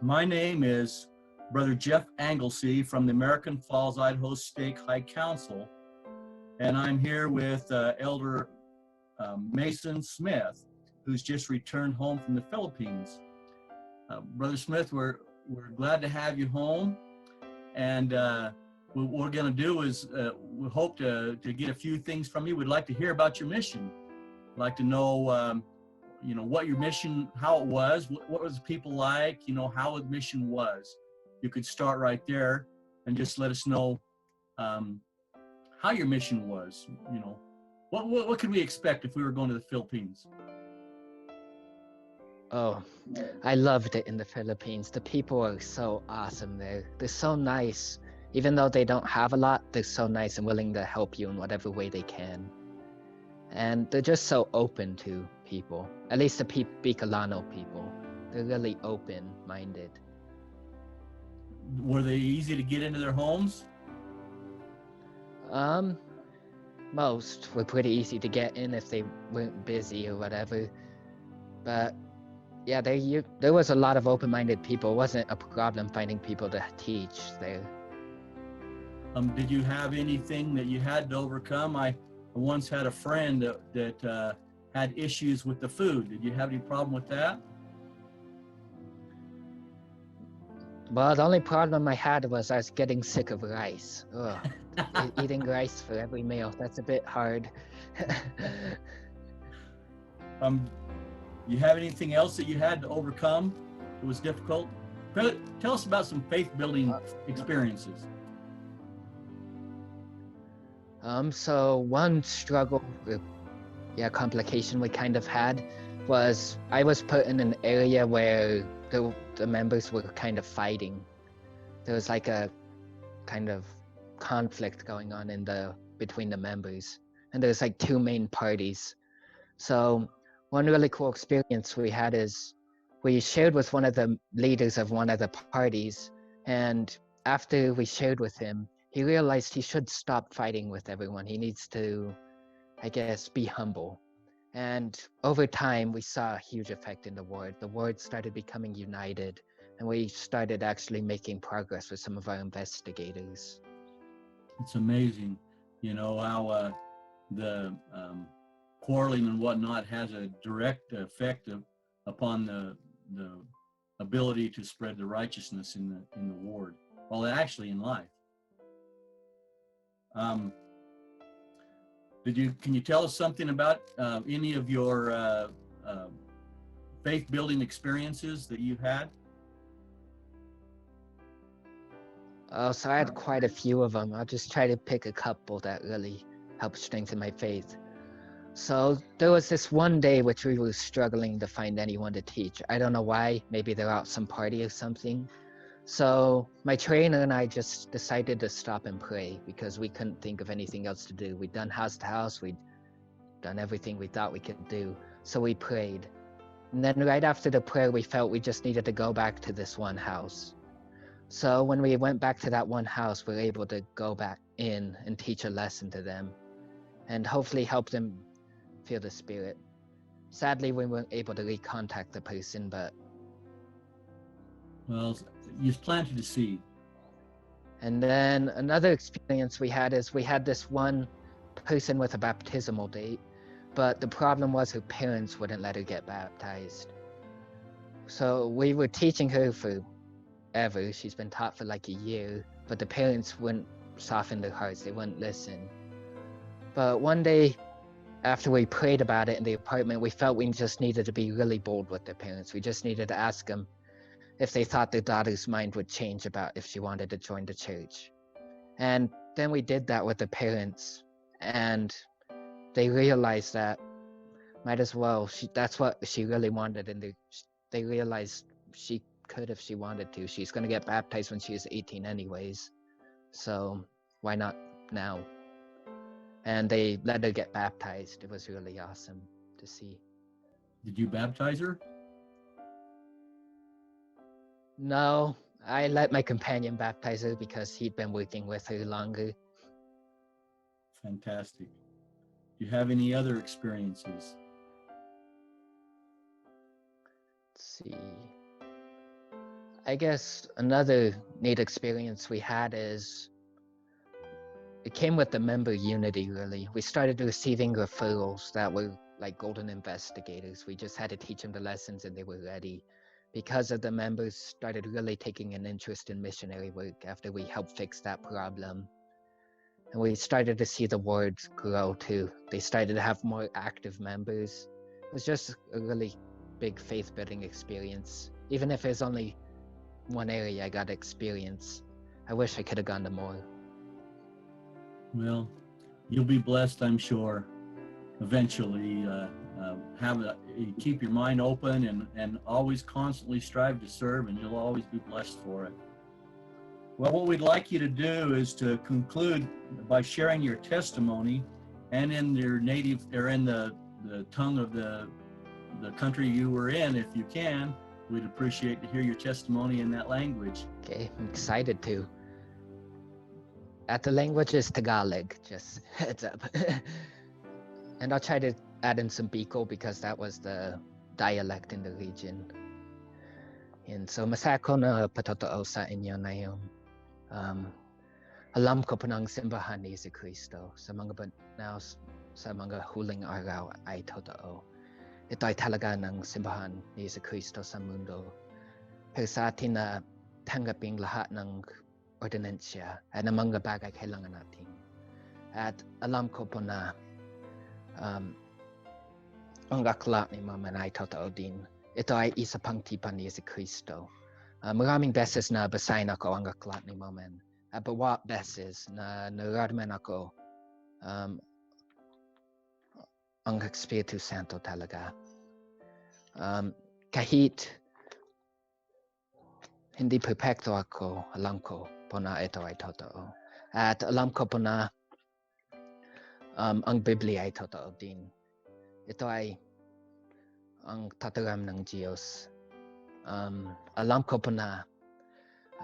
My name is Brother Jeff Anglesey from the American Falls, Idaho Stake High Council, and I'm here with Elder Mason Smith, who's just returned home from the Philippines. Brother Smith, we're glad to have you home, and what we're going to do is we hope to get a few things from you. We'd like to hear about your mission. We'd like to know what your mission, how it was, what was the people like, how the mission was. You could start right there and just let us know how your mission was. What could we expect if we were going to the Philippines? Oh, I loved it in the Philippines. The people are so awesome there. They're so nice. Even though they don't have a lot, they're so nice and willing to help you in whatever way they can. And they're just so open to people. At least the Bicolano people. They're really open-minded. Were they easy to get into their homes? Most were pretty easy to get in if they weren't busy or whatever. But yeah, there was a lot of open-minded people. It wasn't a problem finding people to teach there. Did you have anything that you had to overcome? I once had a friend that had issues with the food. Did you have any problem with that? Well, the only problem I had was I was getting sick of rice. Ugh. Eating rice for every meal, that's a bit hard. You have anything else that you had to overcome that was difficult? Tell us about some faith-building experiences. So one struggle, complication we kind of had was I was put in an area where the members were kind of fighting. There was like a kind of conflict going on between the members, and there's like two main parties. So one really cool experience we had is we shared with one of the leaders of one of the parties, and after we shared with him, he realized he should stop fighting with everyone. He needs to, I guess, be humble. And over time, we saw a huge effect in the ward. The ward started becoming united, and we started actually making progress with some of our investigators. It's amazing, how the quarreling and whatnot has a direct effect upon the ability to spread the righteousness in the ward. Well, actually in life. Can you tell us something about any of your faith-building experiences that you've had? So I had quite a few of them. I'll just try to pick a couple that really helped strengthen my faith. So there was this one day which we were struggling to find anyone to teach. I don't know why, maybe they're out some party or something. So my trainer and I just decided to stop and pray because we couldn't think of anything else to do. We'd done house to house, we'd done everything we thought we could do. So we prayed. And then right after the prayer, we felt we just needed to go back to this one house. So when we went back to that one house, we were able to go back in and teach a lesson to them and hopefully help them feel the Spirit. Sadly, we weren't able to recontact the person, but... Well, you've planted a seed. And then another experience we had is we had this one person with a baptismal date, but the problem was her parents wouldn't let her get baptized. So we were teaching her forever. She's been taught for like a year, but the parents wouldn't soften their hearts. They wouldn't listen. But one day, after we prayed about it in the apartment, we felt we just needed to be really bold with their parents. We just needed to ask them if they thought their daughter's mind would change about if she wanted to join the church. And then we did that with the parents, and they realized that might as well, that's what she really wanted, and they realized she could if she wanted to. She's going to get baptized when she's 18 anyways, so why not now? And they let her get baptized. It was really awesome to see. Did you baptize her? No, I let my companion baptize her because he'd been working with her longer. Fantastic. Do you have any other experiences? Let's see. I guess another neat experience we had is it came with the member unity, really. We started receiving referrals that were like golden investigators. We just had to teach them the lessons and they were ready. Because of the members started really taking an interest in missionary work after we helped fix that problem. And we started to see the wards grow too. They started to have more active members. It was just a really big faith building experience. Even if it's only one area I got experience, I wish I could have gone to more. Well, you'll be blessed, I'm sure. Eventually, keep your mind open and always constantly strive to serve, and you'll always be blessed for it. Well, what we'd like you to do is to conclude by sharing your testimony, and in your native or in the tongue of the country you were in, if you can. We'd appreciate to hear your testimony in that language. Okay, I'm excited to. The language is Tagalog, just heads up. And I'll try to add in some Bicol because that was the dialect in the region. And so masaya ko na patotoo sa inyo na yun. Alam ko po ng simbahan ni si Cristo sa mga banaw sa mga huling araw ay totoo. Ito ay talaga ng simbahan ni si Cristo sa mundo. Pero sa atin na tanggaping lahat ng ordinansya at ng mga bagay kailangan natin. At alam ko po na ang aklat ni Mama ay totoo din. Ito ay isa pang tipan ni si Cristo. Maraming beses na basahin ako ang aklat ni Mama. At bawat beses na nararamdaman ako ang Espiritu Santo talaga. Kahit hindi perfecto ako, alam ko po na ito ay totoo. At alam ko po na ang Biblia ay totoo din. Ito ay ang tataram ng Diyos. Alam ko po na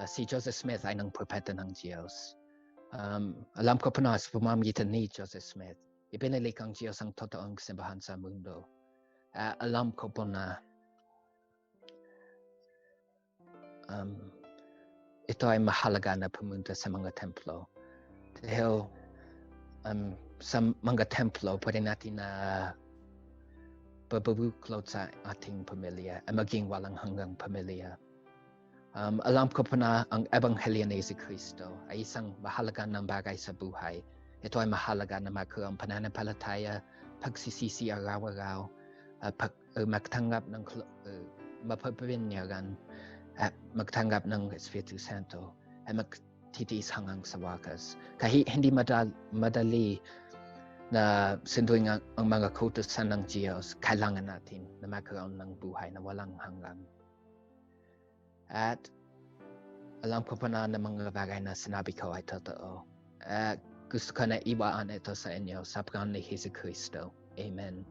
si Joseph Smith ay ng propeta ng Diyos. Alam ko po na sa pamamagitan ni Joseph Smith, ibinalik ang Diyos ang totoong simbahan sa mundo. Alam ko po na ito ay mahalaga na pumunta sa mga templo. Dahil sa mga templo, pwede natin na babuklod sa ating pamilya at maging walang hanggang pamilya. Alam ko po na ang Ebanghelyo ni si Cristo ay isang mahalaga ng bagay sa buhay. Ito ay mahalaga na magkaroon pananampalataya, pagsisisi araw-araw, magtanggap ng mapapabinyagan at magtanggap ng Espiritu Santo at magtitiis hanggang sa wakas. Kahit hindi madali na sunduin ang mga kautusan ng Diyos, kailangan natin na magkaroon ng buhay na walang hanggang. At alam ko pa na ng mga bagay na sinabi ko ay totoo. At gusto ko na ibaan ito sa inyo sa pangalan ni Jesus Cristo. Amen.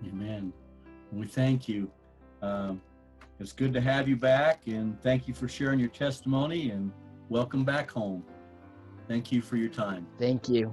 Amen. We thank you. It's good to have you back, and thank you for sharing your testimony, and welcome back home. Thank you for your time. Thank you.